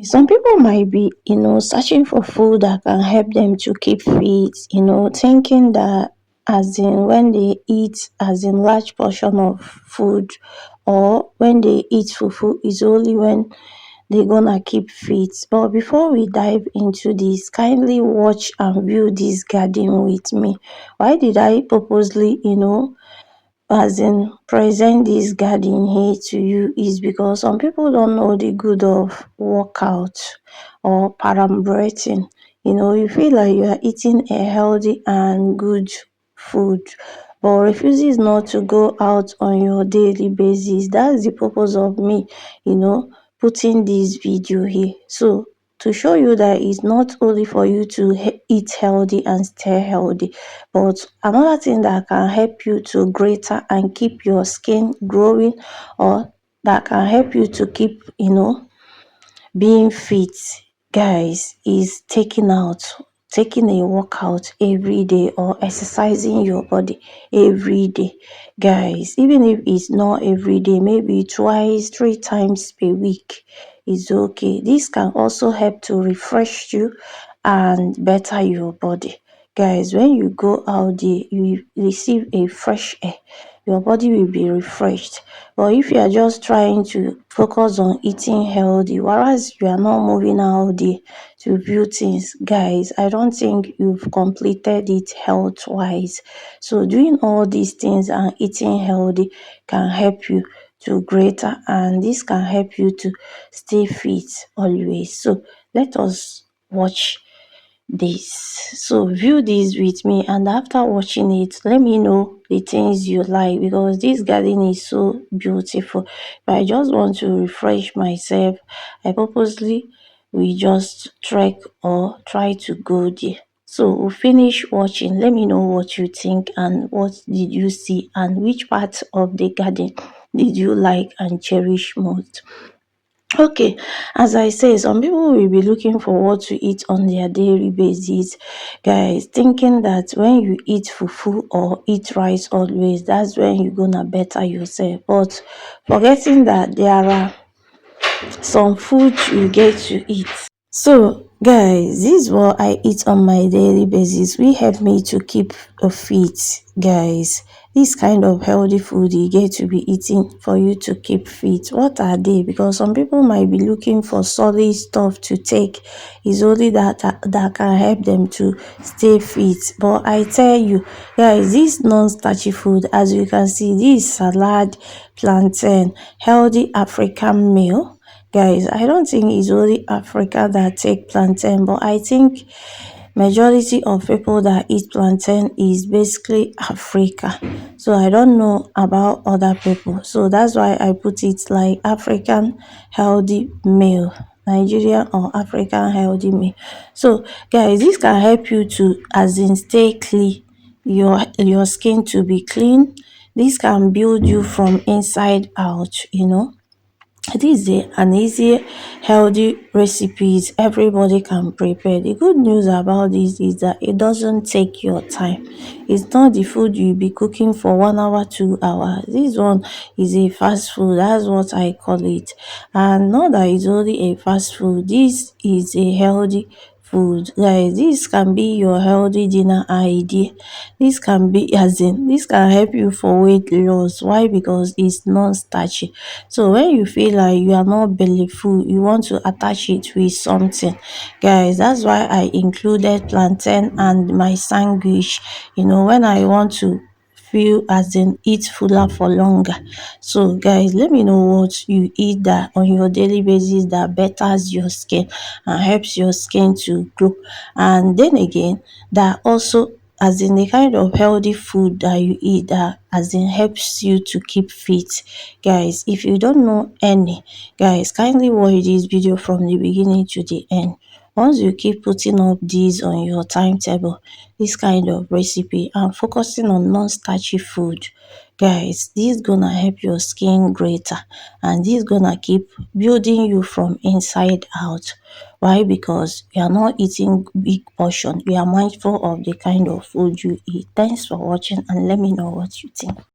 Some people might be, searching for food that can help them to keep fit, thinking that as in when they eat as in large portion of food or when they eat fufu is only when they're gonna keep fit. But before we dive into this, kindly watch and view this garden with me. Why did I purposely, as in present this garden here to you is because some people don't know the good of workout or parambrating. You feel like you are eating a healthy and good food but refuses not to go out on your daily basis. That's the purpose of me, you know, putting this video here. So to show you that it's not only for you to eat healthy and stay healthy, but another thing that can help you to greater and keep your skin growing, or that can help you to keep, being fit, guys, is taking a workout every day or exercising your body every day. Guys, even if it's not every day, maybe twice, 3 times per week is okay. This can also help to refresh you and better your body. Guys, when you go out there, you receive a fresh air, your body will be refreshed. But if you are just trying to focus on eating healthy, whereas you are not moving out there to view things, guys, I don't think you've completed it health wise. So doing all these things and eating healthy can help you to greater, and this can help you to stay fit always. So let us watch this. So view this with me, and after watching it, let me know the things you like, because this garden is so beautiful. But I just want to refresh myself. I purposely we just trek or try to go there. So we'll finish watching. Let me know what you think and what did you see and which part of the garden did you like and cherish most. Okay, as I say, some people will be looking for what to eat on their daily basis, guys, thinking that when you eat fufu or eat rice always, that's when you're gonna better yourself. But forgetting that there are some food you get to eat. So, guys, this is what I eat on my daily basis. We help me to keep fit, guys. This kind of healthy food you get to be eating for you to keep fit. What are they? Because some people might be looking for solid stuff to take. It's only that can help them to stay fit. But I tell you, guys, this non-starchy food, as you can see, this salad, plantain, healthy African meal. Guys, I don't think it's only Africa that take plantain, but I think majority of people that eat plantain is basically Africa. So I don't know about other people. So that's why I put it like African healthy meal. Nigerian or African healthy meal. So guys, this can help you to as in stay clean, your skin to be clean. This can build you from inside out. This is an easy, healthy recipes everybody can prepare. The good news about this is that it doesn't take your time. It's not the food you'll be cooking for 1 hour, 2 hours. This one is a fast food. That's what I call it. And not that it's only a fast food. This is a healthy food, guys. This can be your healthy dinner idea. This can be this can help you for weight loss. Why? Because it's non-starchy. So when you feel like you are not belly full, you want to attach it with something, guys. That's why I included plantain and my sandwich, when I want to feel as in eat fuller for longer. So guys, let me know what you eat that on your daily basis that betters your skin and helps your skin to grow, and then again that also as in the kind of healthy food that you eat that as in helps you to keep fit. Guys, if you don't know any, guys, kindly watch this video from the beginning to the end. Once you keep putting up these on your timetable, this kind of recipe and focusing on non-starchy food, guys, this is gonna help your skin greater, and this is gonna keep building you from inside out. Why? Because you are not eating big portion, you are mindful of the kind of food you eat. Thanks for watching, and let me know what you think.